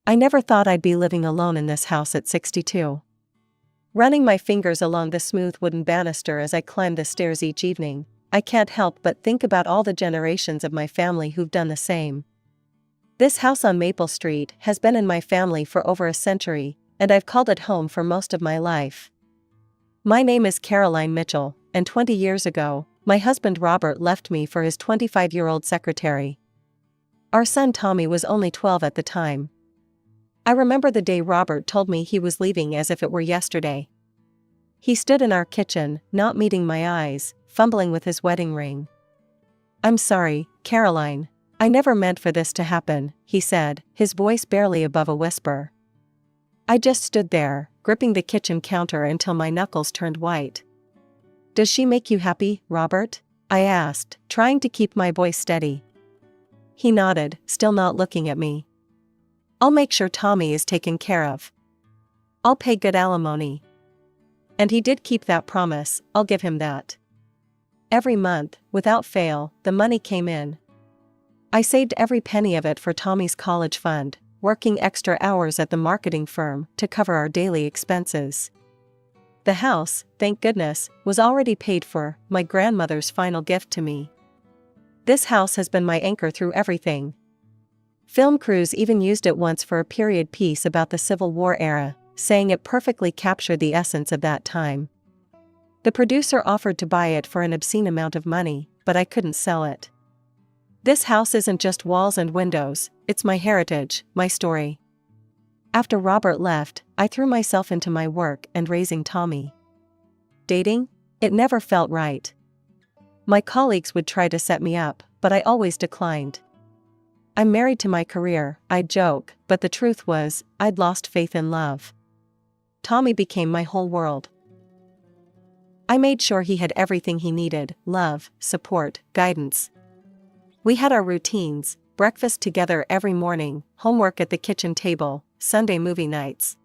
I never thought I'd be living alone in this house at 62. Running my fingers along the smooth wooden banister as I climb the stairs each evening, I can't help but think about all the generations of my family who've done the same. This house on Maple Street has been in my family for over a century, and I've called it home for most of my life. My name is Caroline Mitchell, and 20 years ago, my husband Robert left me for his 25-year-old secretary. Our son Tommy was only 12 at the time. I remember the day Robert told me he was leaving as if it were yesterday. He stood in our kitchen, not meeting my eyes, fumbling with his wedding ring. "I'm sorry, Caroline. I never meant for this to happen," he said, his voice barely above a whisper. I just stood there, gripping the kitchen counter until my knuckles turned white. "Does she make you happy, Robert?" I asked, trying to keep my voice steady. He nodded, still not looking at me. "I'll make sure Tommy is taken care of. I'll pay good alimony." And he did keep that promise, I'll give him that. Every month, without fail, the money came in. I saved every penny of it for Tommy's college fund, working extra hours at the marketing firm to cover our daily expenses. The house, thank goodness, was already paid for, my grandmother's final gift to me. This house has been my anchor through everything. Film crews even used it once for a period piece about the Civil War era, saying it perfectly captured the essence of that time. The producer offered to buy it for an obscene amount of money, but I couldn't sell it. This house isn't just walls and windows, it's my heritage, my story. After Robert left, I threw myself into my work and raising Tommy. Dating? It never felt right. My colleagues would try to set me up, but I always declined. "I'm married to my career," I'd joke, but the truth was, I'd lost faith in love. Tommy became my whole world. I made sure he had everything he needed: love, support, guidance. We had our routines: breakfast together every morning, homework at the kitchen table, Sunday movie nights.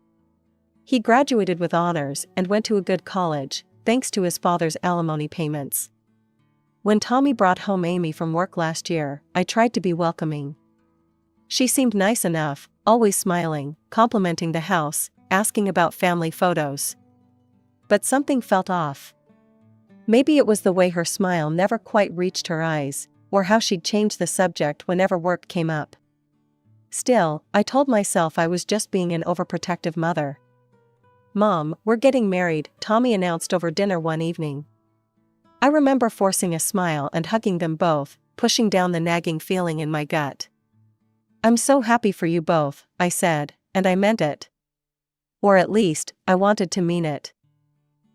He graduated with honors and went to a good college, thanks to his father's alimony payments. When Tommy brought home Amy from work last year, I tried to be welcoming. She seemed nice enough, always smiling, complimenting the house, asking about family photos. But something felt off. Maybe it was the way her smile never quite reached her eyes, or how she'd change the subject whenever work came up. Still, I told myself I was just being an overprotective mother. "Mom, we're getting married," Tommy announced over dinner one evening. I remember forcing a smile and hugging them both, pushing down the nagging feeling in my gut. "I'm so happy for you both," I said, and I meant it. Or at least, I wanted to mean it.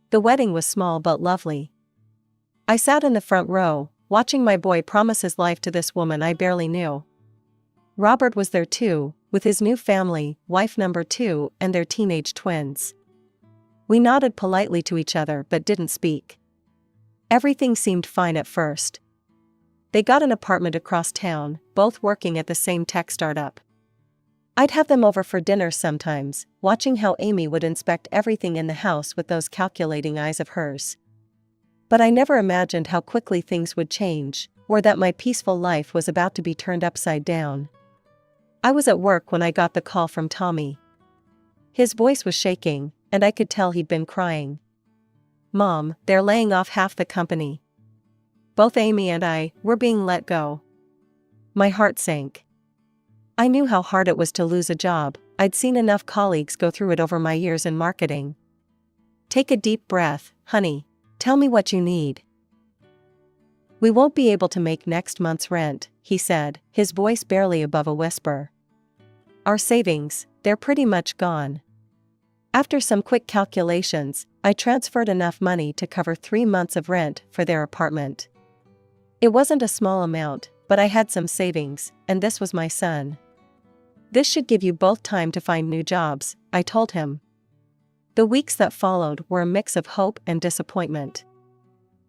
The wedding was small but lovely. I sat in the front row, watching my boy promise his life to this woman I barely knew. Robert was there too, with his new family, wife number 2, and their teenage twins. We nodded politely to each other but didn't speak. Everything seemed fine at first. They got an apartment across town, both working at the same tech startup. I'd have them over for dinner sometimes, watching how Amy would inspect everything in the house with those calculating eyes of hers. But I never imagined how quickly things would change, or that my peaceful life was about to be turned upside down. I was at work when I got the call from Tommy. His voice was shaking, and I could tell he'd been crying. "Mom, they're laying off half the company. Both Amy and I, we're being let go." My heart sank. I knew how hard it was to lose a job. I'd seen enough colleagues go through it over my years in marketing. "Take a deep breath, honey. Tell me what you need." "We won't be able to make next month's rent," he said, his voice barely above a whisper. "Our savings, they're pretty much gone." After some quick calculations, I transferred enough money to cover 3 months of rent for their apartment. It wasn't a small amount, but I had some savings, and this was my son. "This should give you both time to find new jobs," I told him. The weeks that followed were a mix of hope and disappointment.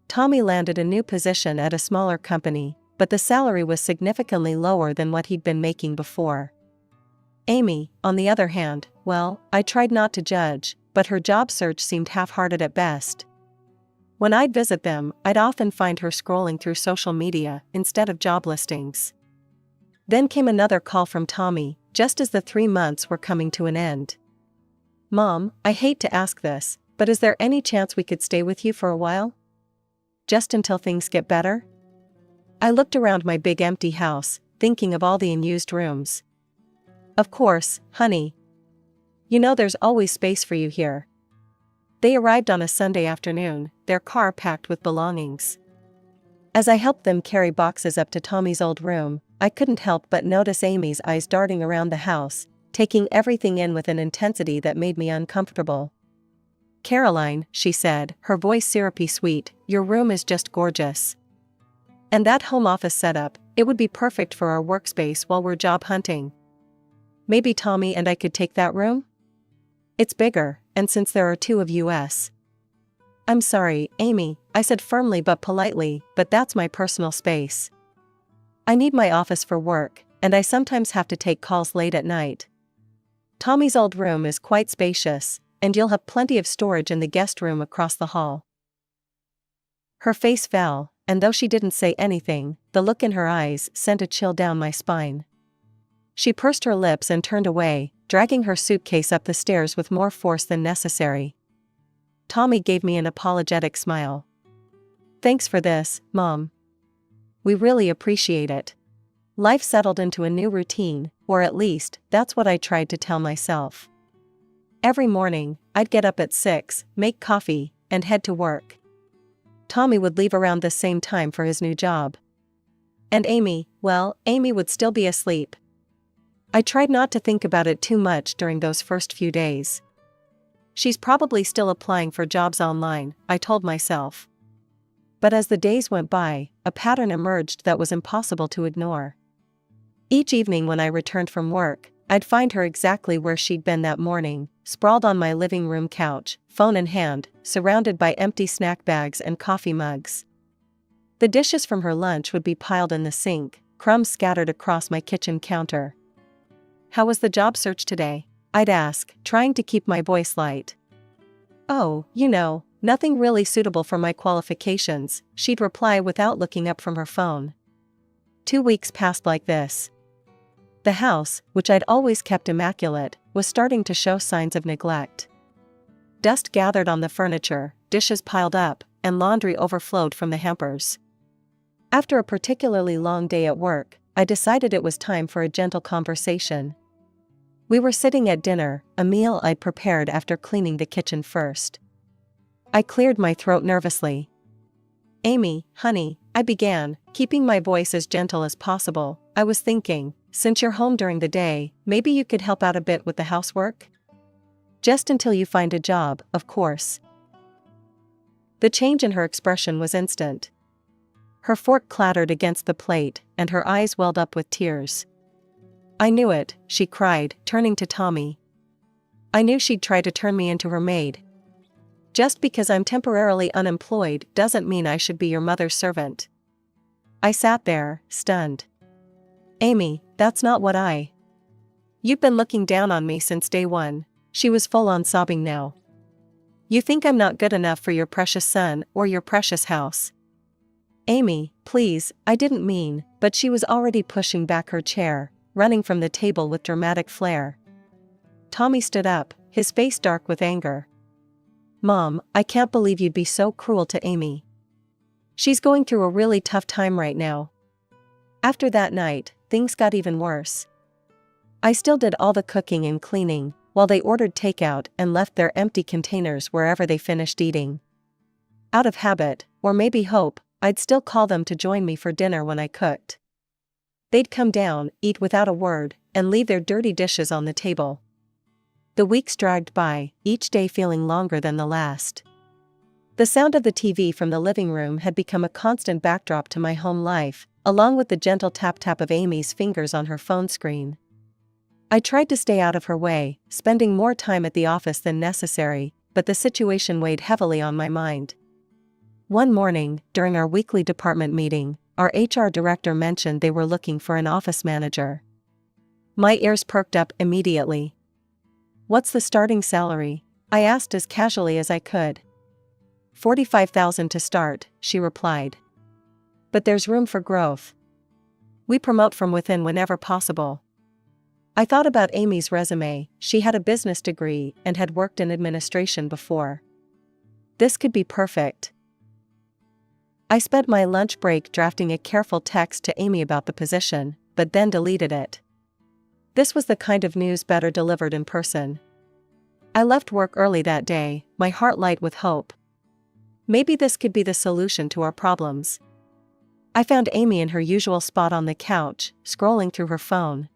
Tommy landed a new position at a smaller company, but the salary was significantly lower than what he'd been making before. Amy, on the other hand, well, I tried not to judge, but her job search seemed half-hearted at best. When I'd visit them, I'd often find her scrolling through social media instead of job listings. Then came another call from Tommy, just as the 3 months were coming to an end. "Mom, I hate to ask this, but is there any chance we could stay with you for a while? Just until things get better?" I looked around my big empty house, thinking of all the unused rooms. "Of course, honey. You know there's always space for you here." They arrived on a Sunday afternoon, their car packed with belongings. As I helped them carry boxes up to Tommy's old room, I couldn't help but notice Amy's eyes darting around the house, taking everything in with an intensity that made me uncomfortable. "Caroline," she said, her voice syrupy sweet, "your room is just gorgeous. And that home office setup, it would be perfect for our workspace while we're job hunting. Maybe Tommy and I could take that room? It's bigger, and since there are 2 of us." "I'm sorry, Amy," I said firmly but politely, "but that's my personal space. I need my office for work, and I sometimes have to take calls late at night. Tommy's old room is quite spacious, and you'll have plenty of storage in the guest room across the hall." Her face fell, and though she didn't say anything, the look in her eyes sent a chill down my spine. She pursed her lips and turned away, dragging her suitcase up the stairs with more force than necessary. Tommy gave me an apologetic smile. "Thanks for this, Mom. We really appreciate it." Life settled into a new routine, or at least, that's what I tried to tell myself. Every morning, I'd get up at 6, make coffee, and head to work. Tommy would leave around the same time for his new job. And Amy, well, Amy would still be asleep. I tried not to think about it too much during those first few days. "She's probably still applying for jobs online," I told myself. But as the days went by, a pattern emerged that was impossible to ignore. Each evening when I returned from work, I'd find her exactly where she'd been that morning, sprawled on my living room couch, phone in hand, surrounded by empty snack bags and coffee mugs. The dishes from her lunch would be piled in the sink, crumbs scattered across my kitchen counter. "How was the job search today?" I'd ask, trying to keep my voice light. "Oh, nothing really suitable for my qualifications," she'd reply without looking up from her phone. 2 weeks passed like this. The house, which I'd always kept immaculate, was starting to show signs of neglect. Dust gathered on the furniture, dishes piled up, and laundry overflowed from the hampers. After a particularly long day at work, I decided it was time for a gentle conversation. We were sitting at dinner, a meal I'd prepared after cleaning the kitchen first. I cleared my throat nervously. "Amy, honey," I began, keeping my voice as gentle as possible, "I was thinking, since you're home during the day, maybe you could help out a bit with the housework? Just until you find a job, of course." The change in her expression was instant. Her fork clattered against the plate, and her eyes welled up with tears. "I knew it," she cried, turning to Tommy. "I knew she'd try to turn me into her maid. Just because I'm temporarily unemployed doesn't mean I should be your mother's servant." I sat there, stunned. "Amy, that's not what You've been looking down on me since day one." She was full on sobbing now. "You think I'm not good enough for your precious son or your precious house." "Amy, please, I didn't mean," but she was already pushing back her chair, running from the table with dramatic flair. Tommy stood up, his face dark with anger. "Mom, I can't believe you'd be so cruel to Amy. She's going through a really tough time right now." After that night, things got even worse. I still did all the cooking and cleaning, while they ordered takeout and left their empty containers wherever they finished eating. Out of habit, or maybe hope, I'd still call them to join me for dinner when I cooked. They'd come down, eat without a word, and leave their dirty dishes on the table. The weeks dragged by, each day feeling longer than the last. The sound of the TV from the living room had become a constant backdrop to my home life, along with the gentle tap-tap of Amy's fingers on her phone screen. I tried to stay out of her way, spending more time at the office than necessary, but the situation weighed heavily on my mind. One morning, during our weekly department meeting, our HR director mentioned they were looking for an office manager. My ears perked up immediately. "What's the starting salary?" I asked as casually as I could. $45,000 to start, she replied. "But there's room for growth. We promote from within whenever possible." I thought about Amy's resume. She had a business degree and had worked in administration before. This could be perfect. I spent my lunch break drafting a careful text to Amy about the position, but then deleted it. This was the kind of news better delivered in person. I left work early that day, my heart light with hope. Maybe this could be the solution to our problems. I found Amy in her usual spot on the couch, scrolling through her phone.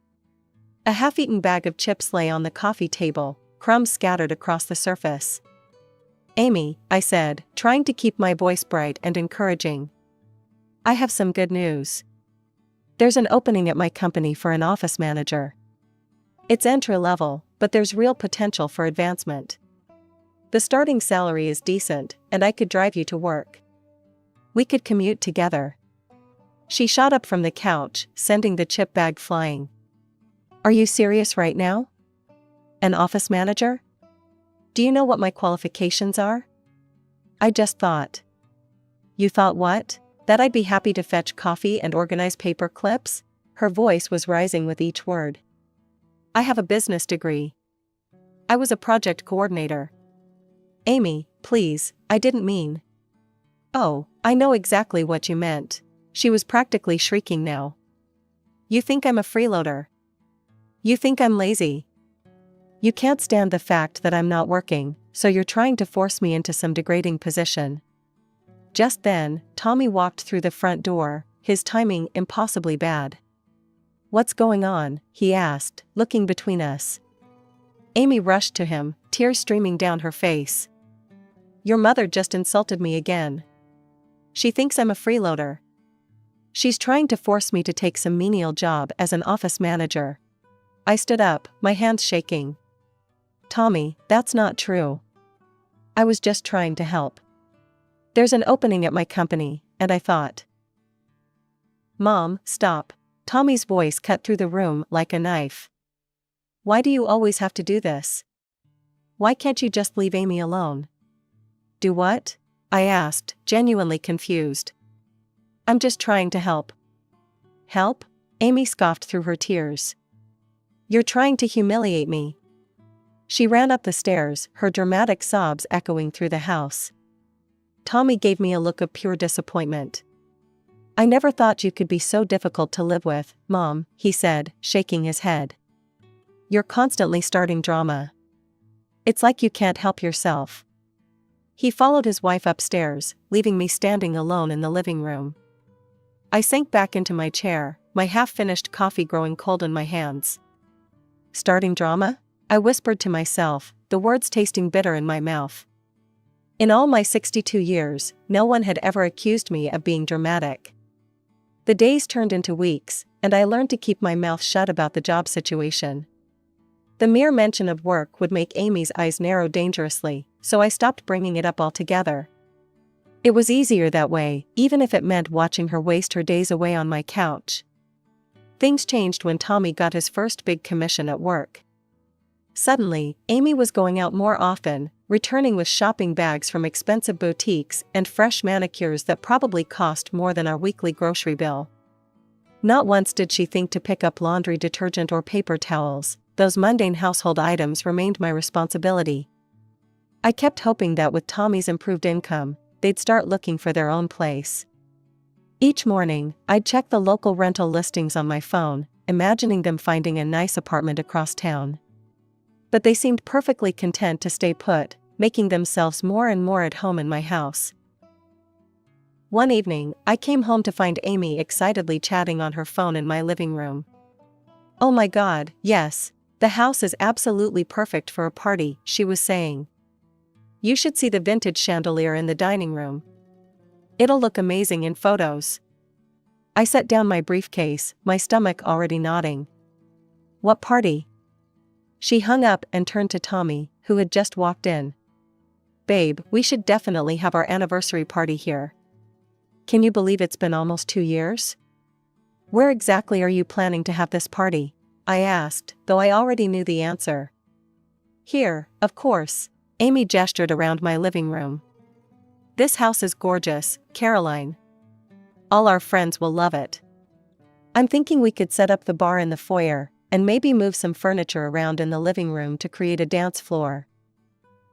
A half-eaten bag of chips lay on the coffee table, crumbs scattered across the surface. "Amy," I said, trying to keep my voice bright and encouraging. "I have some good news. There's an opening at my company for an office manager. It's entry-level, but there's real potential for advancement. The starting salary is decent, and I could drive you to work. We could commute together." She shot up from the couch, sending the chip bag flying. "Are you serious right now? An office manager? Do you know what my qualifications are?" I just thought. "You thought what? That I'd be happy to fetch coffee and organize paper clips?" Her voice was rising with each word. "I have a business degree. I was a project coordinator." "Amy, please, I didn't mean." "Oh, I know exactly what you meant." She was practically shrieking now. "You think I'm a freeloader. You think I'm lazy. You can't stand the fact that I'm not working, so you're trying to force me into some degrading position." Just then, Tommy walked through the front door, his timing impossibly bad. "What's going on?" he asked, looking between us. Amy rushed to him, tears streaming down her face. "Your mother just insulted me again. She thinks I'm a freeloader. She's trying to force me to take some menial job as an office manager." I stood up, my hands shaking. "Tommy, that's not true. I was just trying to help. There's an opening at my company, and I thought." "Mom, stop." Tommy's voice cut through the room like a knife. "Why do you always have to do this? Why can't you just leave Amy alone?" "Do what?" I asked, genuinely confused. "I'm just trying to help." "Help?" Amy scoffed through her tears. "You're trying to humiliate me." She ran up the stairs, her dramatic sobs echoing through the house. Tommy gave me a look of pure disappointment. "I never thought you could be so difficult to live with, Mom," he said, shaking his head. "You're constantly starting drama. It's like you can't help yourself." He followed his wife upstairs, leaving me standing alone in the living room. I sank back into my chair, my half-finished coffee growing cold in my hands. "Starting drama?" I whispered to myself, the words tasting bitter in my mouth. In all my 62 years, no one had ever accused me of being dramatic. The days turned into weeks, and I learned to keep my mouth shut about the job situation. The mere mention of work would make Amy's eyes narrow dangerously, so I stopped bringing it up altogether. It was easier that way, even if it meant watching her waste her days away on my couch. Things changed when Tommy got his first big commission at work. Suddenly, Amy was going out more often, returning with shopping bags from expensive boutiques and fresh manicures that probably cost more than our weekly grocery bill. Not once did she think to pick up laundry detergent or paper towels. Those mundane household items remained my responsibility. I kept hoping that with Tommy's improved income, they'd start looking for their own place. Each morning, I'd check the local rental listings on my phone, imagining them finding a nice apartment across town. But they seemed perfectly content to stay put, making themselves more and more at home in my house. One evening, I came home to find Amy excitedly chatting on her phone in my living room. "Oh my God, yes, the house is absolutely perfect for a party," she was saying. "You should see the vintage chandelier in the dining room. It'll look amazing in photos." I set down my briefcase, my stomach already nodding. "What party?" She hung up and turned to Tommy, who had just walked in. "Babe, we should definitely have our anniversary party here. Can you believe it's been almost 2 years? Where exactly are you planning to have this party?" I asked, though I already knew the answer. "Here, of course." Amy gestured around my living room. "This house is gorgeous, Caroline. All our friends will love it. I'm thinking we could set up the bar in the foyer, and maybe move some furniture around in the living room to create a dance floor."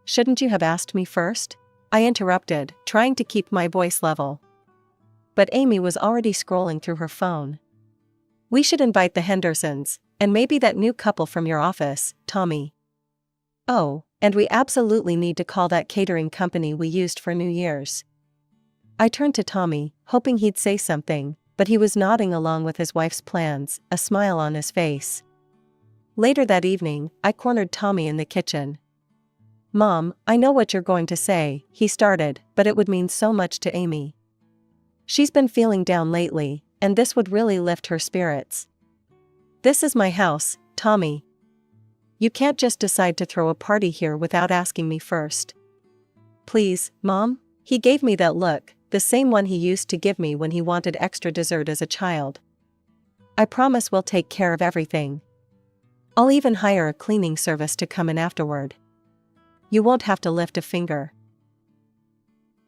"Shouldn't you have asked me first?" I interrupted, trying to keep my voice level. But Amy was already scrolling through her phone. "We should invite the Hendersons, and maybe that new couple from your office, Tommy. Oh, and we absolutely need to call that catering company we used for New Year's." I turned to Tommy, hoping he'd say something, but he was nodding along with his wife's plans, a smile on his face. Later that evening, I cornered Tommy in the kitchen. "Mom, I know what you're going to say," he started, "but it would mean so much to Amy. She's been feeling down lately, and this would really lift her spirits." "This is my house, Tommy. You can't just decide to throw a party here without asking me first." "Please, Mom?" He gave me that look, the same one he used to give me when he wanted extra dessert as a child. "I promise we'll take care of everything. I'll even hire a cleaning service to come in afterward. You won't have to lift a finger."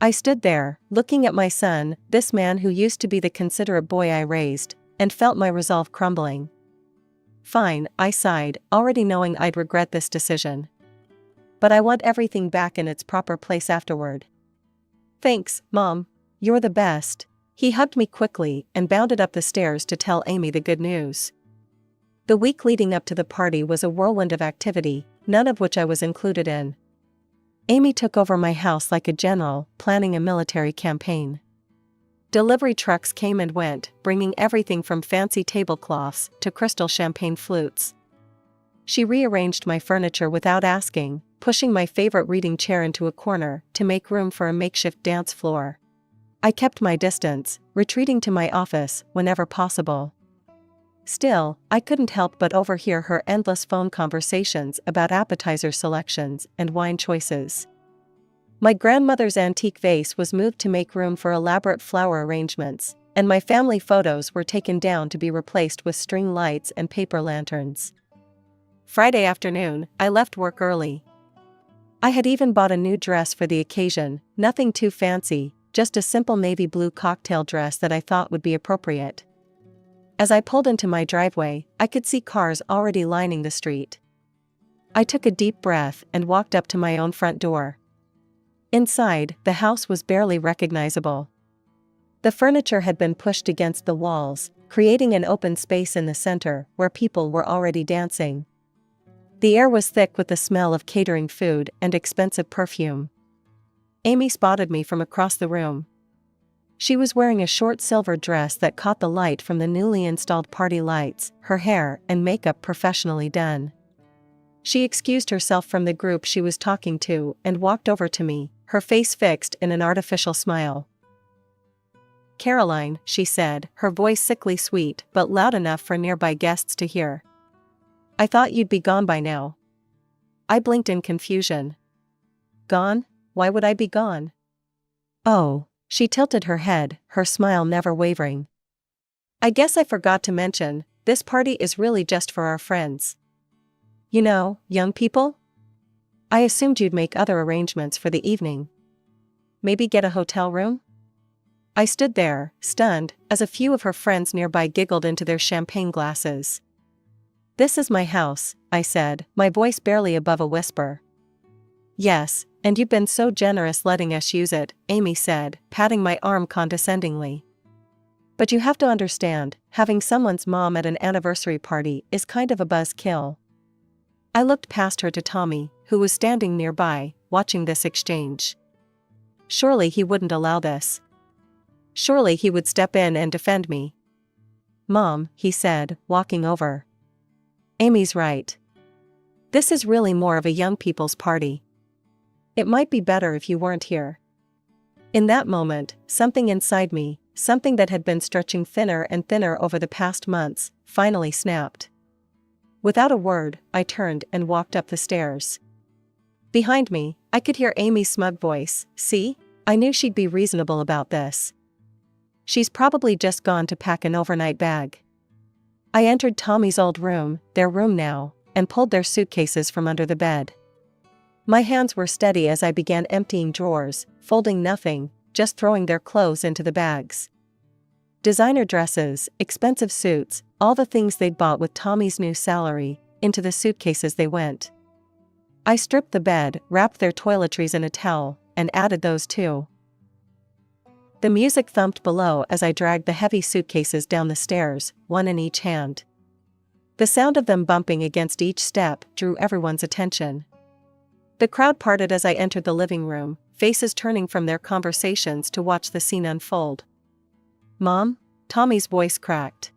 I stood there, looking at my son, this man who used to be the considerate boy I raised, and felt my resolve crumbling. "Fine," I sighed, already knowing I'd regret this decision. "But I want everything back in its proper place afterward." "Thanks, Mom. You're the best." He hugged me quickly and bounded up the stairs to tell Amy the good news. The week leading up to the party was a whirlwind of activity, none of which I was included in. Amy took over my house like a general, planning a military campaign. Delivery trucks came and went, bringing everything from fancy tablecloths to crystal champagne flutes. She rearranged my furniture without asking, pushing my favorite reading chair into a corner to make room for a makeshift dance floor. I kept my distance, retreating to my office whenever possible. Still, I couldn't help but overhear her endless phone conversations about appetizer selections and wine choices. My grandmother's antique vase was moved to make room for elaborate flower arrangements, and my family photos were taken down to be replaced with string lights and paper lanterns. Friday afternoon, I left work early. I had even bought a new dress for the occasion, nothing too fancy, just a simple navy blue cocktail dress that I thought would be appropriate. As I pulled into my driveway, I could see cars already lining the street. I took a deep breath and walked up to my own front door. Inside, the house was barely recognizable. The furniture had been pushed against the walls, creating an open space in the center where people were already dancing. The air was thick with the smell of catering food and expensive perfume. Amy spotted me from across the room. She was wearing a short silver dress that caught the light from the newly installed party lights, her hair and makeup professionally done. She excused herself from the group she was talking to and walked over to me, her face fixed in an artificial smile. "Caroline," she said, her voice sickly sweet but loud enough for nearby guests to hear. "I thought you'd be gone by now." I blinked in confusion. "Gone? Why would I be gone?" "Oh." She tilted her head, her smile never wavering. "I guess I forgot to mention, this party is really just for our friends. You know, young people? I assumed you'd make other arrangements for the evening. Maybe get a hotel room?" I stood there, stunned, as a few of her friends nearby giggled into their champagne glasses. "This is my house," I said, my voice barely above a whisper. "Yes, and you've been so generous letting us use it," Amy said, patting my arm condescendingly. "But you have to understand, having someone's mom at an anniversary party is kind of a buzzkill." I looked past her to Tommy, who was standing nearby, watching this exchange. Surely he wouldn't allow this. Surely he would step in and defend me. "Mom," he said, walking over. "Amy's right. This is really more of a young people's party. It might be better if you weren't here." In that moment, something inside me, something that had been stretching thinner and thinner over the past months, finally snapped. Without a word, I turned and walked up the stairs. Behind me, I could hear Amy's smug voice. "See? I knew she'd be reasonable about this. She's probably just gone to pack an overnight bag." I entered Tommy's old room, their room now, and pulled their suitcases from under the bed. My hands were steady as I began emptying drawers, folding nothing, just throwing their clothes into the bags. Designer dresses, expensive suits, all the things they'd bought with Tommy's new salary, into the suitcases they went. I stripped the bed, wrapped their toiletries in a towel, and added those too. The music thumped below as I dragged the heavy suitcases down the stairs, one in each hand. The sound of them bumping against each step drew everyone's attention. The crowd parted as I entered the living room, faces turning from their conversations to watch the scene unfold. "Mom?" Tommy's voice cracked.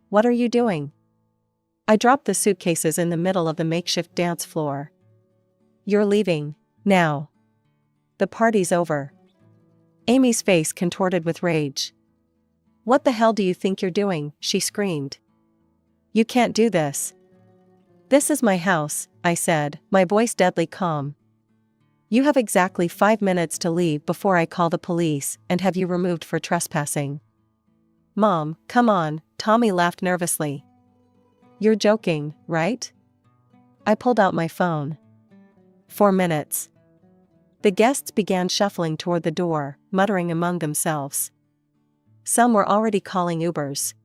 "What are you doing?" I dropped the suitcases in the middle of the makeshift dance floor. "You're leaving, now. The party's over." Amy's face contorted with rage. "What the hell do you think you're doing?" she screamed. "You can't do this." "This is my house," I said, my voice deadly calm. "You have exactly 5 minutes to leave before I call the police and have you removed for trespassing." "Mom, come on," Tommy laughed nervously. "You're joking, right?" I pulled out my phone. 4 minutes. The guests began shuffling toward the door, muttering among themselves. Some were already calling Ubers.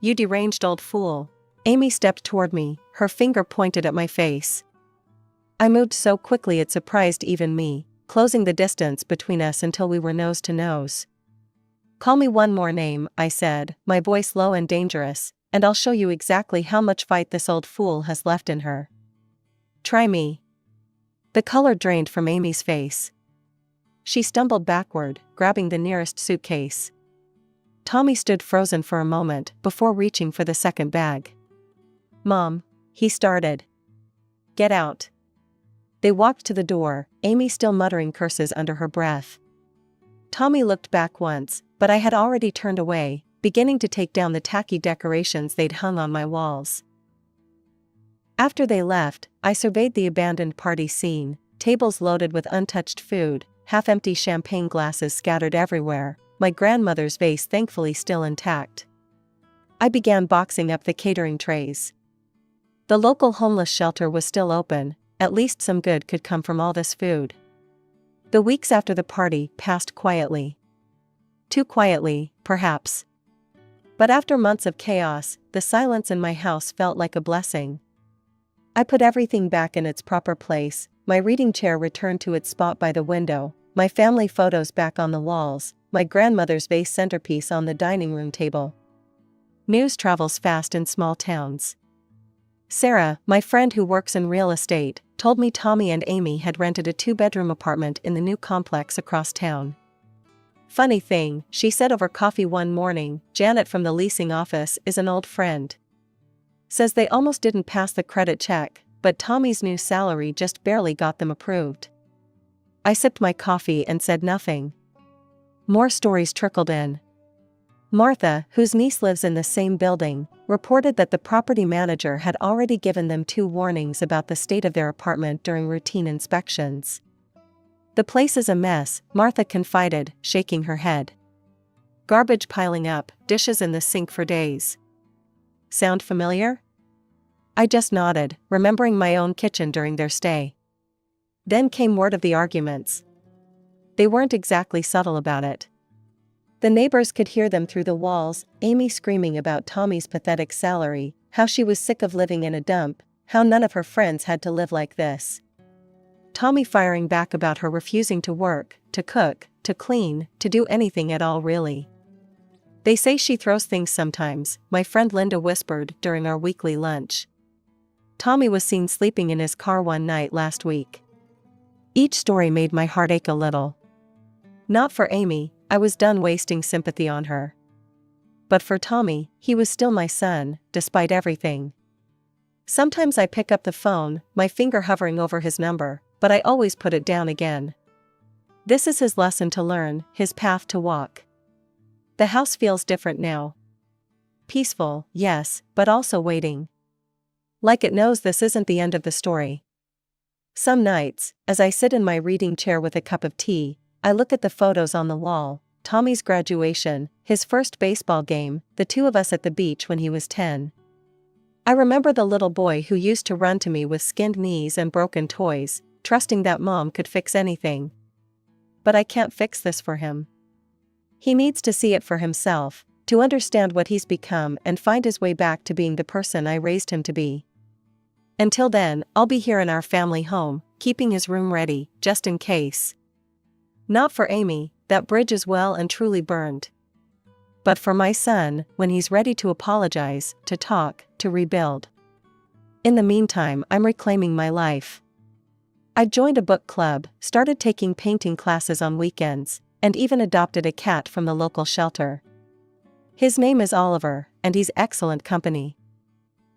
"You deranged old fool." Amy stepped toward me, her finger pointed at my face. I moved so quickly it surprised even me, closing the distance between us until we were nose to nose. "Call me one more name," I said, my voice low and dangerous, "and I'll show you exactly how much fight this old fool has left in her. Try me." The color drained from Amy's face. She stumbled backward, grabbing the nearest suitcase. Tommy stood frozen for a moment before reaching for the second bag. "Mom," he started. "Get out." They walked to the door, Amy still muttering curses under her breath. Tommy looked back once, but I had already turned away, beginning to take down the tacky decorations they'd hung on my walls. After they left, I surveyed the abandoned party scene, tables loaded with untouched food, half-empty champagne glasses scattered everywhere, my grandmother's vase thankfully still intact. I began boxing up the catering trays. The local homeless shelter was still open, at least some good could come from all this food. The weeks after the party passed quietly. Too quietly, perhaps. But after months of chaos, the silence in my house felt like a blessing. I put everything back in its proper place, my reading chair returned to its spot by the window, my family photos back on the walls, my grandmother's vase centerpiece on the dining room table. News travels fast in small towns. Sarah, my friend who works in real estate, told me Tommy and Amy had rented a 2-bedroom apartment in the new complex across town. "Funny thing," she said over coffee one morning, "Janet from the leasing office is an old friend. Says they almost didn't pass the credit check, but Tommy's new salary just barely got them approved." I sipped my coffee and said nothing. More stories trickled in. Martha, whose niece lives in the same building, reported that the property manager had already given them 2 warnings about the state of their apartment during routine inspections. "The place is a mess," Martha confided, shaking her head. "Garbage piling up, dishes in the sink for days." Sound familiar? I just nodded, remembering my own kitchen during their stay. Then came word of the arguments. They weren't exactly subtle about it. The neighbors could hear them through the walls, Amy screaming about Tommy's pathetic salary, how she was sick of living in a dump, how none of her friends had to live like this. Tommy firing back about her refusing to work, to cook, to clean, to do anything at all really. "They say she throws things sometimes," my friend Linda whispered during our weekly lunch. "Tommy was seen sleeping in his car one night last week." Each story made my heart ache a little. Not for Amy, I was done wasting sympathy on her. But for Tommy, he was still my son, despite everything. Sometimes I pick up the phone, my finger hovering over his number, but I always put it down again. This is his lesson to learn, his path to walk. The house feels different now. Peaceful, yes, but also waiting. Like it knows this isn't the end of the story. Some nights, as I sit in my reading chair with a cup of tea, I look at the photos on the wall, Tommy's graduation, his first baseball game, the 2 of us at the beach when he was 10. I remember the little boy who used to run to me with skinned knees and broken toys, trusting that Mom could fix anything. But I can't fix this for him. He needs to see it for himself, to understand what he's become and find his way back to being the person I raised him to be. Until then, I'll be here in our family home, keeping his room ready, just in case. Not for Amy, that bridge is well and truly burned. But for my son, when he's ready to apologize, to talk, to rebuild. In the meantime, I'm reclaiming my life. I joined a book club, started taking painting classes on weekends, and even adopted a cat from the local shelter. His name is Oliver, and he's excellent company.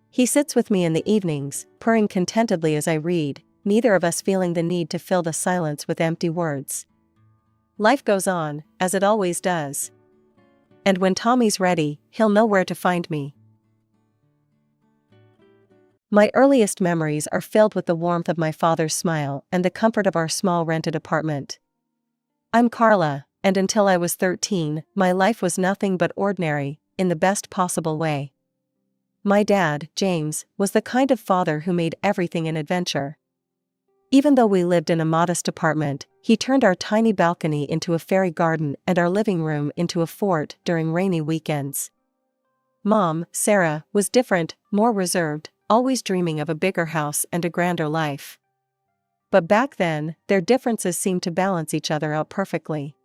He sits with me in the evenings, purring contentedly as I read, neither of us feeling the need to fill the silence with empty words. Life goes on, as it always does. And when Tommy's ready, he'll know where to find me. My earliest memories are filled with the warmth of my father's smile and the comfort of our small rented apartment. I'm Carla, and until I was 13, my life was nothing but ordinary, in the best possible way. My dad, James, was the kind of father who made everything an adventure. Even though we lived in a modest apartment, he turned our tiny balcony into a fairy garden and our living room into a fort during rainy weekends. Mom, Sarah, was different, more reserved, always dreaming of a bigger house and a grander life. But back then, their differences seemed to balance each other out perfectly.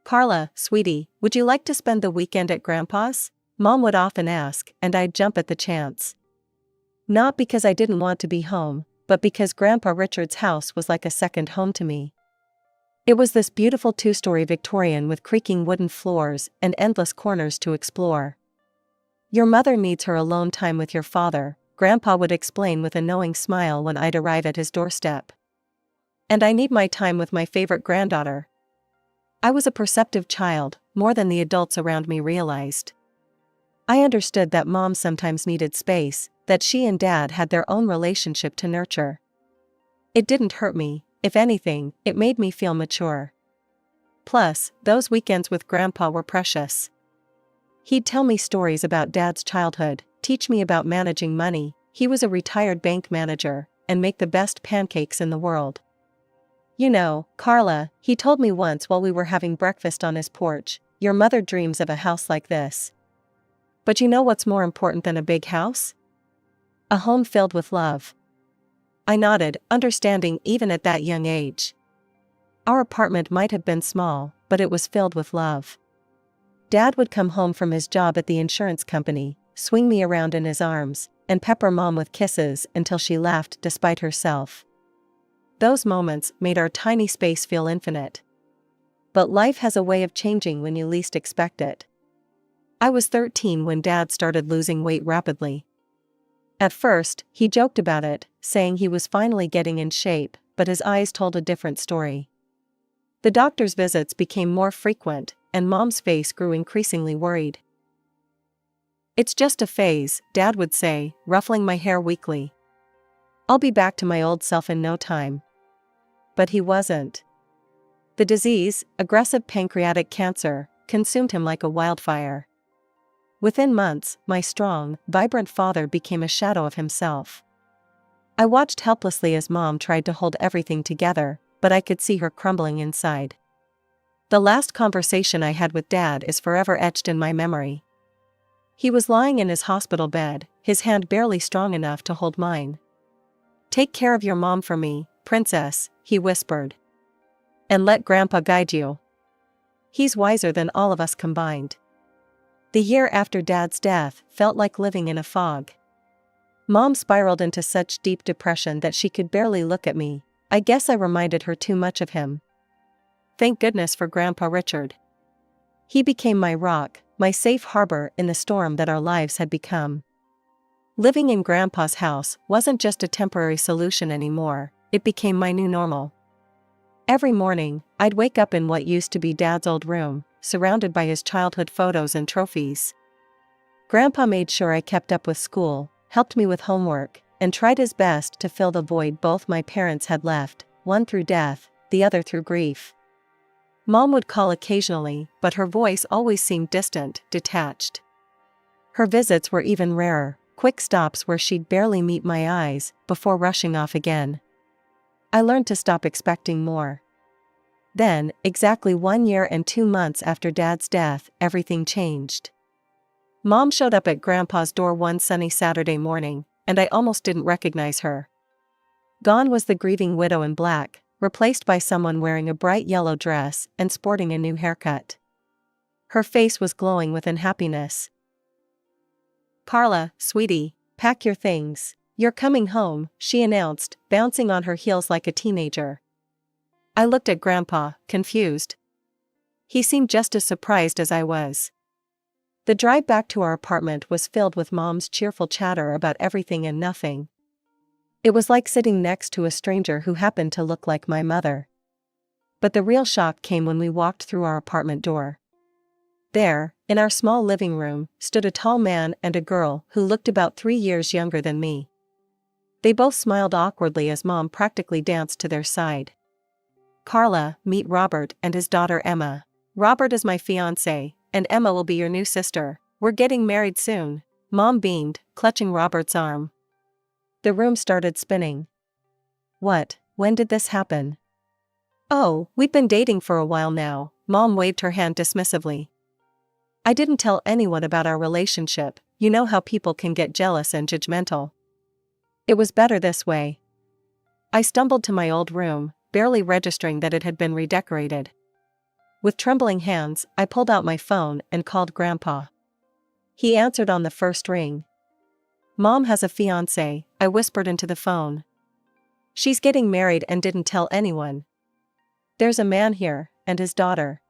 "Carla, sweetie, would you like to spend the weekend at Grandpa's?" Mom would often ask, and I'd jump at the chance. Not because I didn't want to be home, but because Grandpa Richard's house was like a second home to me. It was this beautiful two-story Victorian with creaking wooden floors and endless corners to explore. "Your mother needs her alone time with your father," Grandpa would explain with a knowing smile when I'd arrive at his doorstep. "And I need my time with my favorite granddaughter." I was a perceptive child, more than the adults around me realized. I understood that Mom sometimes needed space, that she and Dad had their own relationship to nurture. It didn't hurt me, if anything, it made me feel mature. Plus, those weekends with Grandpa were precious. He'd tell me stories about Dad's childhood, teach me about managing money, he was a retired bank manager, and make the best pancakes in the world. "You know, Carla," he told me once while we were having breakfast on his porch, "your mother dreams of a house like this. But you know what's more important than a big house? A home filled with love." I nodded, understanding even at that young age. Our apartment might have been small, but it was filled with love. Dad would come home from his job at the insurance company, swing me around in his arms, and pepper Mom with kisses until she laughed despite herself. Those moments made our tiny space feel infinite. But life has a way of changing when you least expect it. I was 13 when Dad started losing weight rapidly. At first, he joked about it, saying he was finally getting in shape, but his eyes told a different story. The doctor's visits became more frequent, and Mom's face grew increasingly worried. "It's just a phase," Dad would say, ruffling my hair weakly. "I'll be back to my old self in no time." But he wasn't. The disease, aggressive pancreatic cancer, consumed him like a wildfire. Within months, my strong, vibrant father became a shadow of himself. I watched helplessly as Mom tried to hold everything together, but I could see her crumbling inside. The last conversation I had with Dad is forever etched in my memory. He was lying in his hospital bed, his hand barely strong enough to hold mine. "Take care of your mom for me, Princess," he whispered. "And let Grandpa guide you. He's wiser than all of us combined." The year after Dad's death felt like living in a fog. Mom spiraled into such deep depression that she could barely look at me. I guess I reminded her too much of him. Thank goodness for Grandpa Richard. He became my rock, my safe harbor in the storm that our lives had become. Living in Grandpa's house wasn't just a temporary solution anymore, it became my new normal. Every morning, I'd wake up in what used to be Dad's old room, surrounded by his childhood photos and trophies. Grandpa made sure I kept up with school, helped me with homework, and tried his best to fill the void both my parents had left, one through death, the other through grief. Mom would call occasionally, but her voice always seemed distant, detached. Her visits were even rarer, quick stops where she'd barely meet my eyes, before rushing off again. I learned to stop expecting more. Then, exactly 1 year and 2 months after Dad's death, everything changed. Mom showed up at Grandpa's door one sunny Saturday morning, and I almost didn't recognize her. Gone was the grieving widow in black, replaced by someone wearing a bright yellow dress and sporting a new haircut. Her face was glowing with unhappiness. "Carla, sweetie, pack your things. You're coming home," she announced, bouncing on her heels like a teenager. I looked at Grandpa, confused. He seemed just as surprised as I was. The drive back to our apartment was filled with Mom's cheerful chatter about everything and nothing. It was like sitting next to a stranger who happened to look like my mother. But the real shock came when we walked through our apartment door. There, in our small living room, stood a tall man and a girl who looked about 3 years younger than me. They both smiled awkwardly as Mom practically danced to their side. "Carla, meet Robert and his daughter Emma. Robert is my fiancé, and Emma will be your new sister. We're getting married soon," Mom beamed, clutching Robert's arm. The room started spinning. "What? When did this happen?" "Oh, we've been dating for a while now," Mom waved her hand dismissively. "I didn't tell anyone about our relationship. You know how people can get jealous and judgmental. It was better this way." I stumbled to my old room, barely registering that it had been redecorated. With trembling hands, I pulled out my phone and called Grandpa. He answered on the first ring. "Mom has a fiancé," I whispered into the phone. "She's getting married and didn't tell anyone. There's a man here, and his daughter."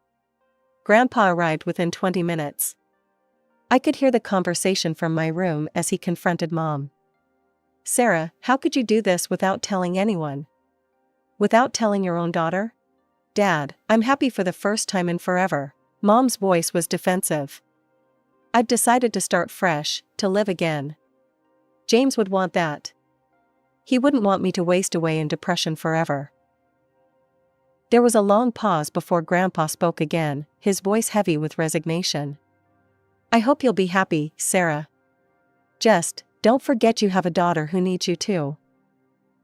Grandpa arrived within 20 minutes. I could hear the conversation from my room as he confronted Mom. "Sarah, how could you do this without telling anyone? Without telling your own daughter?" "Dad, I'm happy for the first time in forever." Mom's voice was defensive. "I've decided to start fresh, to live again. James would want that. He wouldn't want me to waste away in depression forever." There was a long pause before Grandpa spoke again, his voice heavy with resignation. "I hope you'll be happy, Sarah. Just, don't forget you have a daughter who needs you too."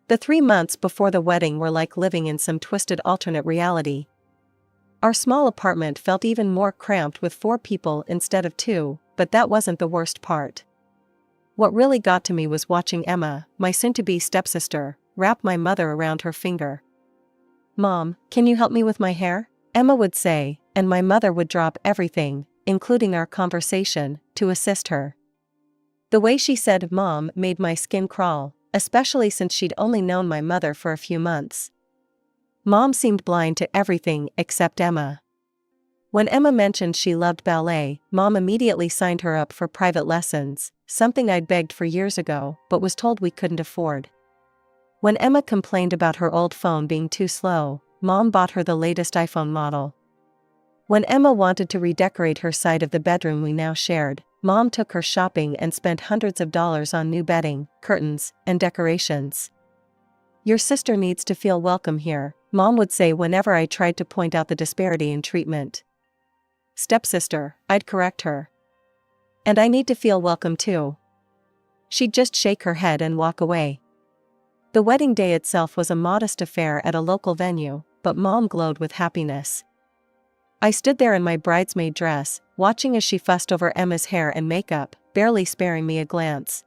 The 3 months before the wedding were like living in some twisted alternate reality. Our small apartment felt even more cramped with 4 people instead of 2, but that wasn't the worst part. What really got to me was watching Emma, my soon-to-be stepsister, wrap my mother around her finger. "Mom, can you help me with my hair?" Emma would say, and my mother would drop everything, including our conversation, to assist her. The way she said "Mom" made my skin crawl, especially since she'd only known my mother for a few months. Mom seemed blind to everything except Emma. When Emma mentioned she loved ballet, Mom immediately signed her up for private lessons, something I'd begged for years ago but was told we couldn't afford. When Emma complained about her old phone being too slow, Mom bought her the latest iPhone model. When Emma wanted to redecorate her side of the bedroom we now shared, Mom took her shopping and spent hundreds of dollars on new bedding, curtains, and decorations. "Your sister needs to feel welcome here," Mom would say whenever I tried to point out the disparity in treatment. "Stepsister," I'd correct her. "And I need to feel welcome too." She'd just shake her head and walk away. The wedding day itself was a modest affair at a local venue, but Mom glowed with happiness. I stood there in my bridesmaid dress, watching as she fussed over Emma's hair and makeup, barely sparing me a glance.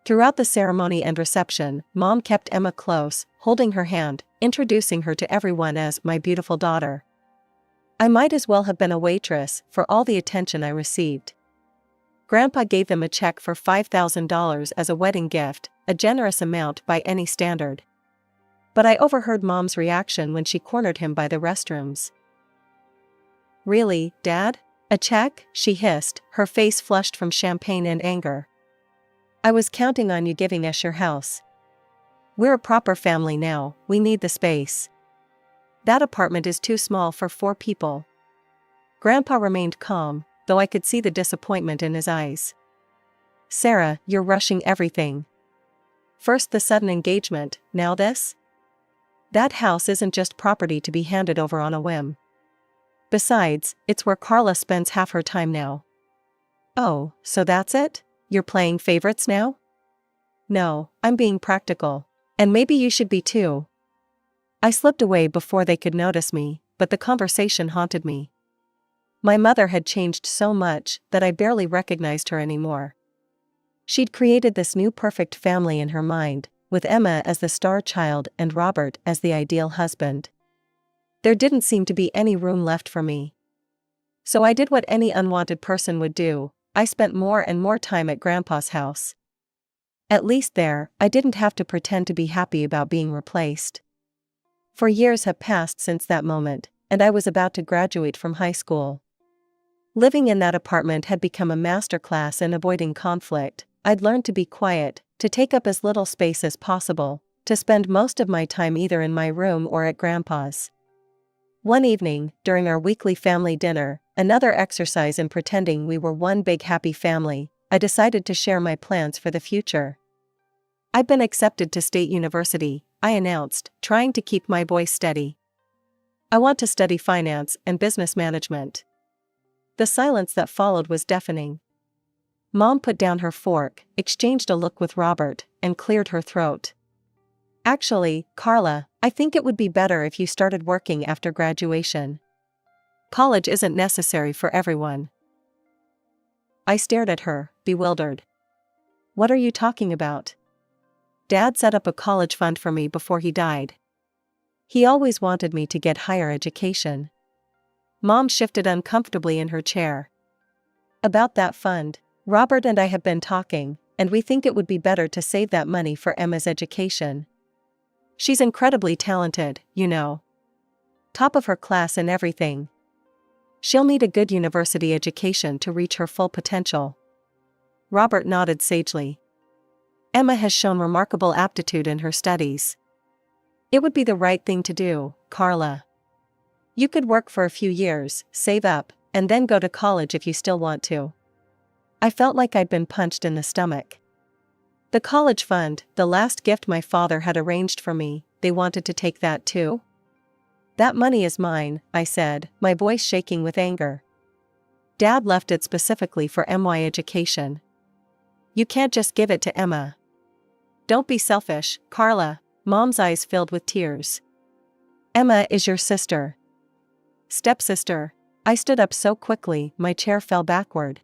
Throughout the ceremony and reception, Mom kept Emma close, holding her hand, introducing her to everyone as "my beautiful daughter." I might as well have been a waitress for all the attention I received. Grandpa gave them a check for $5,000 as a wedding gift, a generous amount by any standard. But I overheard Mom's reaction when she cornered him by the restrooms. "Really, Dad? A check?" she hissed, her face flushed from champagne and anger. "I was counting on you giving us your house. We're a proper family now, we need the space. That apartment is too small for 4 people." Grandpa remained calm, though I could see the disappointment in his eyes. "Sarah, you're rushing everything. First the sudden engagement, now this? That house isn't just property to be handed over on a whim. Besides, it's where Carla spends half her time now." "Oh, so that's it? You're playing favorites now?" "No, I'm being practical. And maybe you should be too." I slipped away before they could notice me, but the conversation haunted me. My mother had changed so much that I barely recognized her anymore. She'd created this new perfect family in her mind, with Emma as the star child and Robert as the ideal husband. There didn't seem to be any room left for me. So I did what any unwanted person would do. I spent more and more time at Grandpa's house. At least there, I didn't have to pretend to be happy about being replaced. For years have passed since that moment, and I was about to graduate from high school. Living in that apartment had become a masterclass in avoiding conflict. I'd learned to be quiet, to take up as little space as possible, to spend most of my time either in my room or at Grandpa's. One evening, during our weekly family dinner, another exercise in pretending we were one big happy family, I decided to share my plans for the future. "I've been accepted to State University," I announced, trying to keep my voice steady. "I want to study finance and business management." The silence that followed was deafening. Mom put down her fork, exchanged a look with Robert, and cleared her throat. "Actually, Carla, I think it would be better if you started working after graduation. College isn't necessary for everyone." I stared at her, bewildered. "What are you talking about?" "Dad set up a college fund for me before he died. He always wanted me to get higher education." Mom shifted uncomfortably in her chair. "About that fund, Robert and I have been talking, and we think it would be better to save that money for Emma's education. She's incredibly talented, you know. Top of her class in everything. She'll need a good university education to reach her full potential." Robert nodded sagely. "Emma has shown remarkable aptitude in her studies. It would be the right thing to do, Carla. You could work for a few years, save up, and then go to college if you still want to." I felt like I'd been punched in the stomach. The college fund, the last gift my father had arranged for me, they wanted to take that too? "That money is mine," I said, my voice shaking with anger. "Dad left it specifically for MY education. You can't just give it to Emma." "Don't be selfish, Carla." Mom's eyes filled with tears. "Emma is your sister." "Stepsister." I stood up so quickly, my chair fell backward.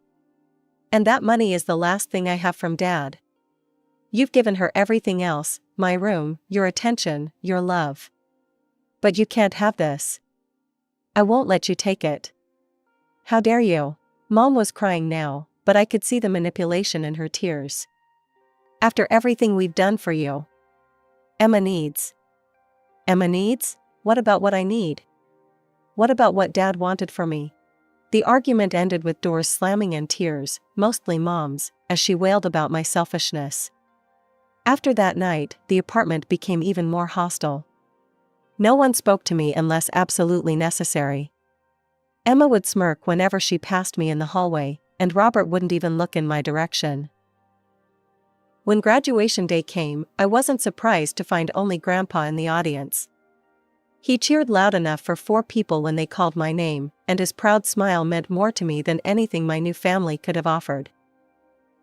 "And that money is the last thing I have from Dad. You've given her everything else, my room, your attention, your love. But you can't have this. I won't let you take it." "How dare you?" Mom was crying now, but I could see the manipulation in her tears. "After everything we've done for you. Emma needs." "Emma needs? What about what I need? What about what Dad wanted for me?" The argument ended with doors slamming and tears, mostly Mom's, as she wailed about my selfishness. After that night, the apartment became even more hostile. No one spoke to me unless absolutely necessary. Emma would smirk whenever she passed me in the hallway, and Robert wouldn't even look in my direction. When graduation day came, I wasn't surprised to find only Grandpa in the audience. He cheered loud enough for 4 people when they called my name, and his proud smile meant more to me than anything my new family could have offered.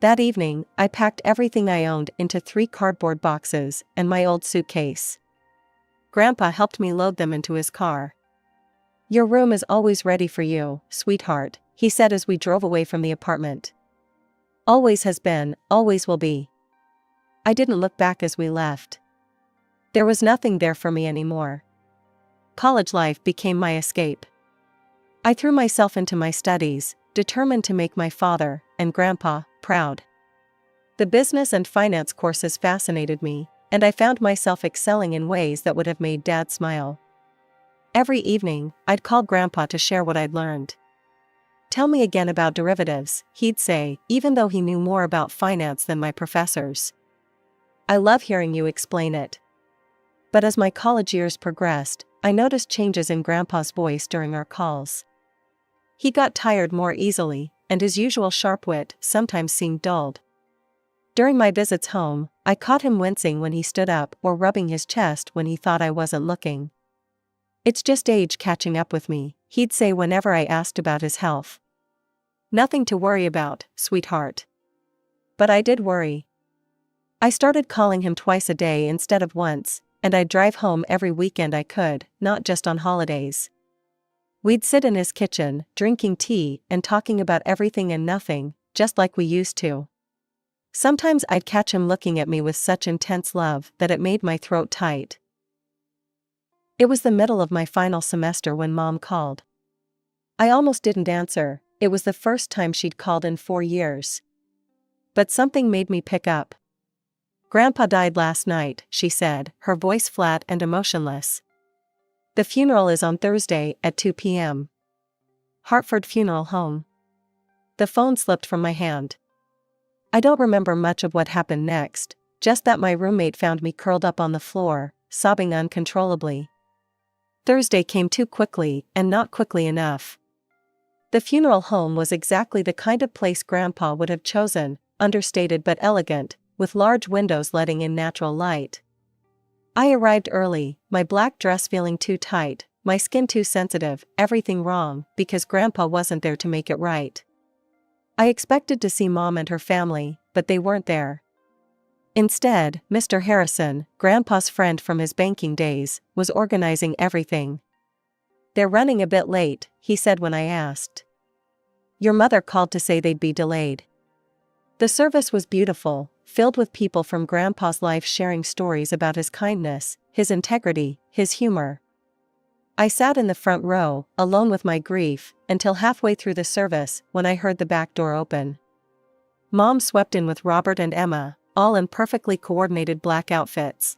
That evening, I packed everything I owned into 3 cardboard boxes and my old suitcase. Grandpa helped me load them into his car. "Your room is always ready for you, sweetheart," he said as we drove away from the apartment. "Always has been, always will be." I didn't look back as we left. There was nothing there for me anymore. College life became my escape. I threw myself into my studies, determined to make my father, and Grandpa, proud. The business and finance courses fascinated me, and I found myself excelling in ways that would have made Dad smile. Every evening, I'd call Grandpa to share what I'd learned. "Tell me again about derivatives," he'd say, even though he knew more about finance than my professors. "I love hearing you explain it." But as my college years progressed, I noticed changes in Grandpa's voice during our calls. He got tired more easily, and his usual sharp wit sometimes seemed dulled. During my visits home, I caught him wincing when he stood up or rubbing his chest when he thought I wasn't looking. "It's just age catching up with me," he'd say whenever I asked about his health. "Nothing to worry about, sweetheart." But I did worry. I started calling him twice a day instead of once, and I'd drive home every weekend I could, not just on holidays. We'd sit in his kitchen, drinking tea and talking about everything and nothing, just like we used to. Sometimes I'd catch him looking at me with such intense love that it made my throat tight. It was the middle of my final semester when Mom called. I almost didn't answer. It was the first time she'd called in 4 years. But something made me pick up. "Grandpa died last night," she said, her voice flat and emotionless. "The funeral is on Thursday at 2 p.m. Hartford Funeral Home." The phone slipped from my hand. I don't remember much of what happened next, just that my roommate found me curled up on the floor, sobbing uncontrollably. Thursday came too quickly, and not quickly enough. The funeral home was exactly the kind of place Grandpa would have chosen, understated but elegant, with large windows letting in natural light. I arrived early, my black dress feeling too tight, my skin too sensitive, everything wrong, because Grandpa wasn't there to make it right. I expected to see Mom and her family, but they weren't there. Instead, Mr. Harrison, Grandpa's friend from his banking days, was organizing everything. "They're running a bit late," he said when I asked. "Your mother called to say they'd be delayed." The service was beautiful, filled with people from Grandpa's life sharing stories about his kindness, his integrity, his humor. I sat in the front row, alone with my grief, until halfway through the service, when I heard the back door open. Mom swept in with Robert and Emma, all in perfectly coordinated black outfits.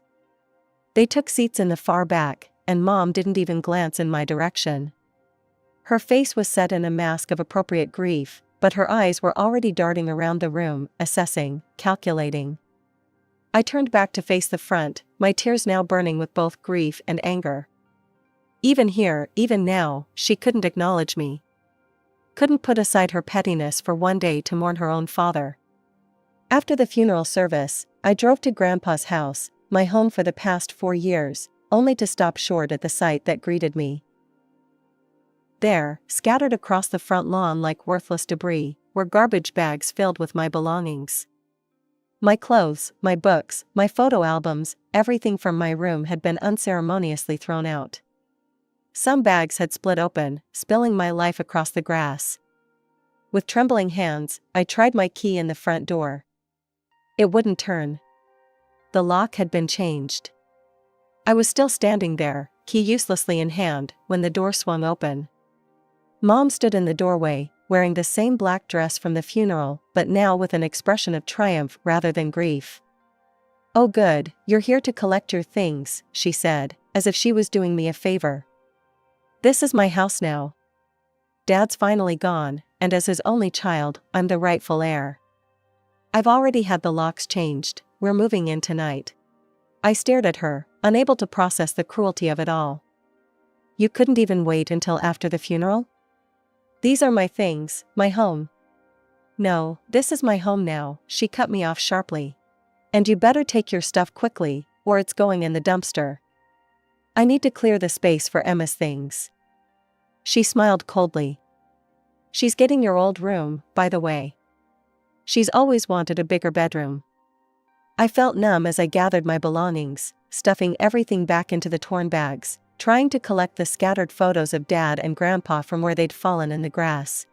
They took seats in the far back, and Mom didn't even glance in my direction. Her face was set in a mask of appropriate grief, but her eyes were already darting around the room, assessing, calculating. I turned back to face the front, my tears now burning with both grief and anger. Even here, even now, she couldn't acknowledge me. Couldn't put aside her pettiness for one day to mourn her own father. After the funeral service, I drove to Grandpa's house, my home for the past 4 years, only to stop short at the sight that greeted me. There, scattered across the front lawn like worthless debris, were garbage bags filled with my belongings. My clothes, my books, my photo albums, everything from my room had been unceremoniously thrown out. Some bags had split open, spilling my life across the grass. With trembling hands, I tried my key in the front door. It wouldn't turn. The lock had been changed. I was still standing there, key uselessly in hand, when the door swung open. Mom stood in the doorway, wearing the same black dress from the funeral, but now with an expression of triumph rather than grief. "Oh good, you're here to collect your things," she said, as if she was doing me a favor. "This is my house now. Dad's finally gone, and as his only child, I'm the rightful heir. I've already had the locks changed, we're moving in tonight." I stared at her, unable to process the cruelty of it all. "You couldn't even wait until after the funeral? These are my things, my home." "No, this is my home now," she cut me off sharply. "And you better take your stuff quickly, or it's going in the dumpster. I need to clear the space for Emma's things." She smiled coldly. "She's getting your old room, by the way. She's always wanted a bigger bedroom." I felt numb as I gathered my belongings, stuffing everything back into the torn bags, trying to collect the scattered photos of Dad and Grandpa from where they'd fallen in the grass.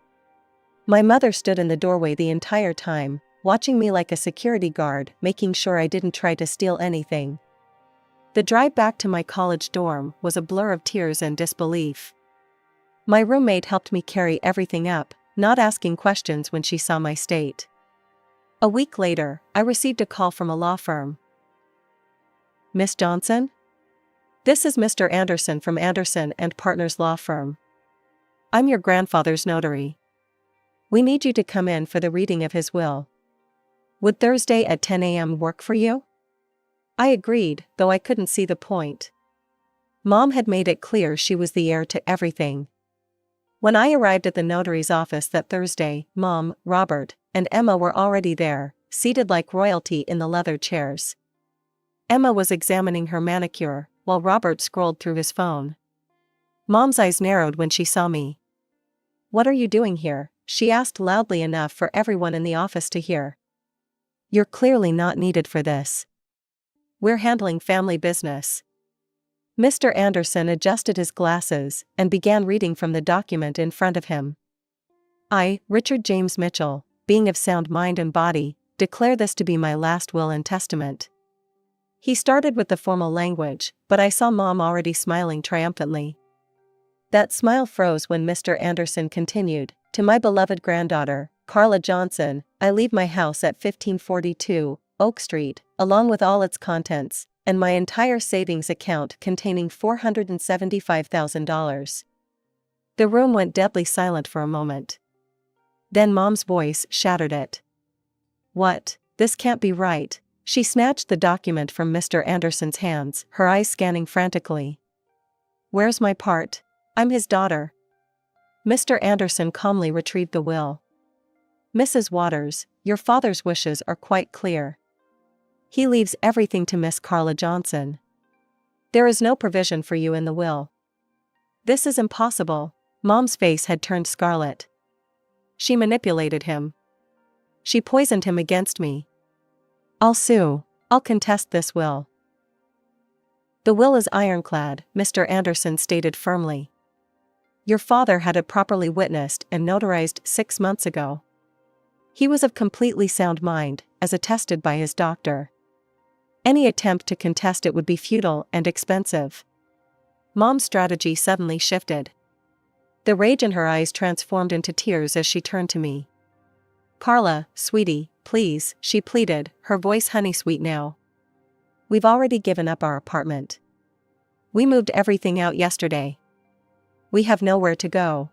My mother stood in the doorway the entire time, watching me like a security guard, making sure I didn't try to steal anything. The drive back to my college dorm was a blur of tears and disbelief. My roommate helped me carry everything up, not asking questions when she saw my state. A week later, I received a call from a law firm. "Miss Johnson? This is Mr. Anderson from Anderson and Partners Law Firm. I'm your grandfather's notary. We need you to come in for the reading of his will. Would Thursday at 10 a.m. work for you?" I agreed, though I couldn't see the point. Mom had made it clear she was the heir to everything. When I arrived at the notary's office that Thursday, Mom, Robert, and Emma were already there, seated like royalty in the leather chairs. Emma was examining her manicure, while Robert scrolled through his phone. Mom's eyes narrowed when she saw me. "What are you doing here?" she asked loudly enough for everyone in the office to hear. "You're clearly not needed for this. We're handling family business." Mr. Anderson adjusted his glasses and began reading from the document in front of him. I, Richard James Mitchell, being of sound mind and body, declare this to be my last will and testament. He started with the formal language, but I saw Mom already smiling triumphantly. That smile froze when Mr. Anderson continued, "To my beloved granddaughter, Carla Johnson, I leave my house at 1542 Oak Street, along with all its contents, and my entire savings account containing $475,000. The room went deadly silent for a moment. Then Mom's voice shattered it. "What? This can't be right." She snatched the document from Mr. Anderson's hands, her eyes scanning frantically. "Where's my part? I'm his daughter." Mr. Anderson calmly retrieved the will. "Mrs. Waters, your father's wishes are quite clear. He leaves everything to Miss Carla Johnson. There is no provision for you in the will." "This is impossible." Mom's face had turned scarlet. "She manipulated him. She poisoned him against me. I'll sue. I'll contest this will." "The will is ironclad," Mr. Anderson stated firmly. "Your father had it properly witnessed and notarized 6 months ago. He was of completely sound mind, as attested by his doctor. Any attempt to contest it would be futile and expensive." Mom's strategy suddenly shifted. The rage in her eyes transformed into tears as she turned to me. "Carla, sweetie, please," she pleaded, her voice honey-sweet now. "We've already given up our apartment. We moved everything out yesterday. We have nowhere to go.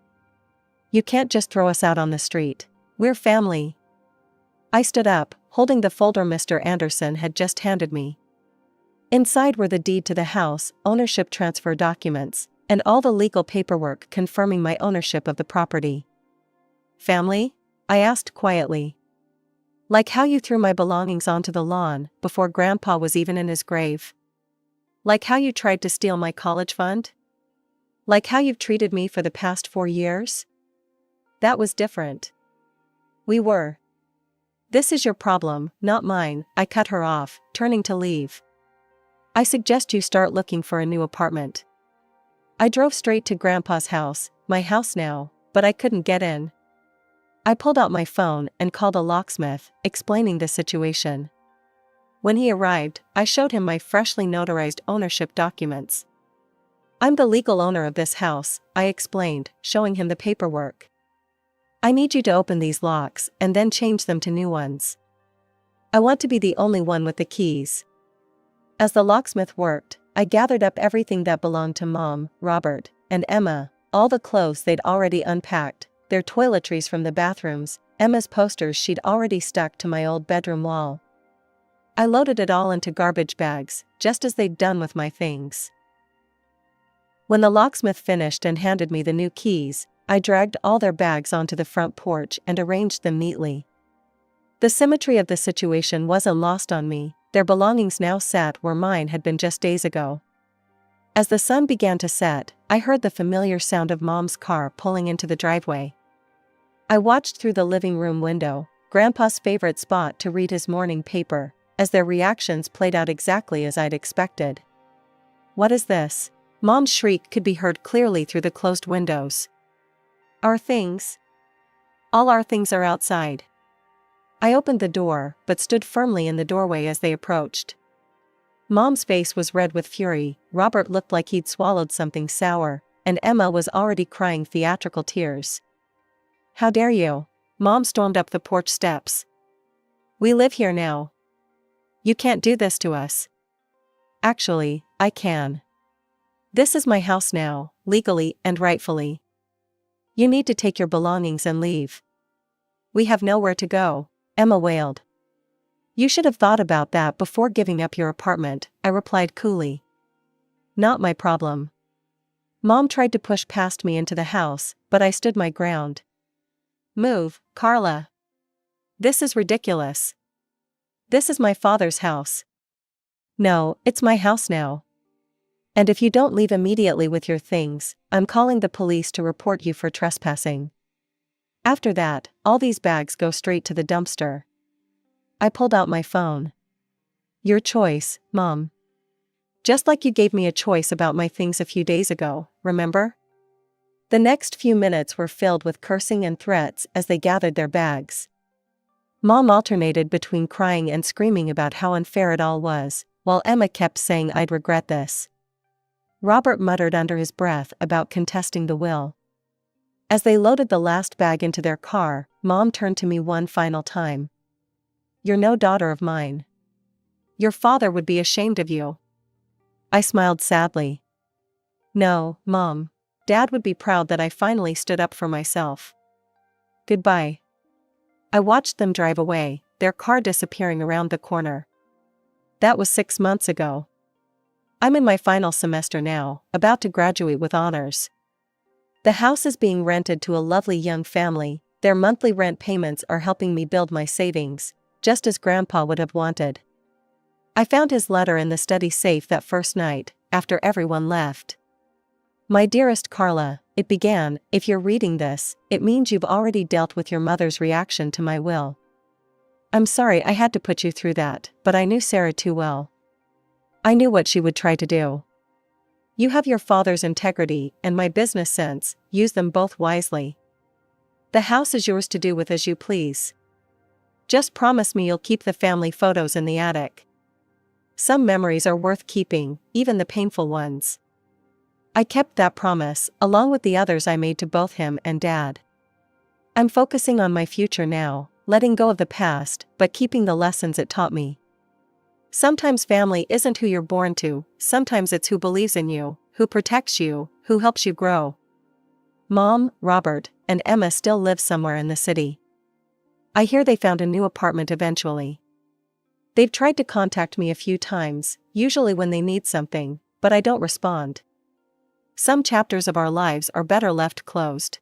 You can't just throw us out on the street. We're family." I stood up, holding the folder Mr. Anderson had just handed me. Inside were the deed to the house, ownership transfer documents, and all the legal paperwork confirming my ownership of the property. "Family?" I asked quietly. "Like how you threw my belongings onto the lawn before Grandpa was even in his grave? Like how you tried to steal my college fund? Like how you've treated me for the past 4 years? That was different. We were. This is your problem, not mine," I cut her off, turning to leave. "I suggest you start looking for a new apartment." I drove straight to Grandpa's house, my house now, but I couldn't get in. I pulled out my phone and called a locksmith, explaining the situation. When he arrived, I showed him my freshly notarized ownership documents. "I'm the legal owner of this house," I explained, showing him the paperwork. "I need you to open these locks and then change them to new ones. I want to be the only one with the keys." As the locksmith worked, I gathered up everything that belonged to Mom, Robert, and Emma, all the clothes they'd already unpacked, their toiletries from the bathrooms, Emma's posters she'd already stuck to my old bedroom wall. I loaded it all into garbage bags, just as they'd done with my things. When the locksmith finished and handed me the new keys, I dragged all their bags onto the front porch and arranged them neatly. The symmetry of the situation wasn't lost on me. Their belongings now sat where mine had been just days ago. As the sun began to set, I heard the familiar sound of Mom's car pulling into the driveway. I watched through the living room window, Grandpa's favorite spot to read his morning paper, as their reactions played out exactly as I'd expected. "What is this?" Mom's shriek could be heard clearly through the closed windows. "Our things? All our things are outside." I opened the door, but stood firmly in the doorway as they approached. Mom's face was red with fury, Robert looked like he'd swallowed something sour, and Emma was already crying theatrical tears. "How dare you?" Mom stormed up the porch steps. "We live here now. You can't do this to us." "Actually, I can. This is my house now, legally and rightfully. You need to take your belongings and leave." "We have nowhere to go," Emma wailed. "You should have thought about that before giving up your apartment," I replied coolly. "Not my problem." Mom tried to push past me into the house, but I stood my ground. "Move, Carla. This is ridiculous. This is my father's house." "No, it's my house now. And if you don't leave immediately with your things, I'm calling the police to report you for trespassing. After that, all these bags go straight to the dumpster." I pulled out my phone. "Your choice, Mom. Just like you gave me a choice about my things a few days ago, remember? The next few minutes were filled with cursing and threats as they gathered their bags. Mom alternated between crying and screaming about how unfair it all was, while Emma kept saying I'd regret this. Robert muttered under his breath about contesting the will. As they loaded the last bag into their car, Mom turned to me one final time. "You're no daughter of mine. Your father would be ashamed of you." I smiled sadly. "No, Mom. Dad would be proud that I finally stood up for myself. Goodbye." I watched them drive away, their car disappearing around the corner. That was 6 months ago. I'm in my final semester now, about to graduate with honors. The house is being rented to a lovely young family. Their monthly rent payments are helping me build my savings, just as Grandpa would have wanted. I found his letter in the study safe that first night, after everyone left. "My dearest Carla," it began, "if you're reading this, it means you've already dealt with your mother's reaction to my will. I'm sorry I had to put you through that, but I knew Sarah too well. I knew what she would try to do. You have your father's integrity and my business sense, use them both wisely. The house is yours to do with as you please. Just promise me you'll keep the family photos in the attic. Some memories are worth keeping, even the painful ones." I kept that promise, along with the others I made to both him and Dad. I'm focusing on my future now, letting go of the past, but keeping the lessons it taught me. Sometimes family isn't who you're born to, sometimes it's who believes in you, who protects you, who helps you grow. Mom, Robert, and Emma still live somewhere in the city. I hear they found a new apartment eventually. They've tried to contact me a few times, usually when they need something, but I don't respond. Some chapters of our lives are better left closed.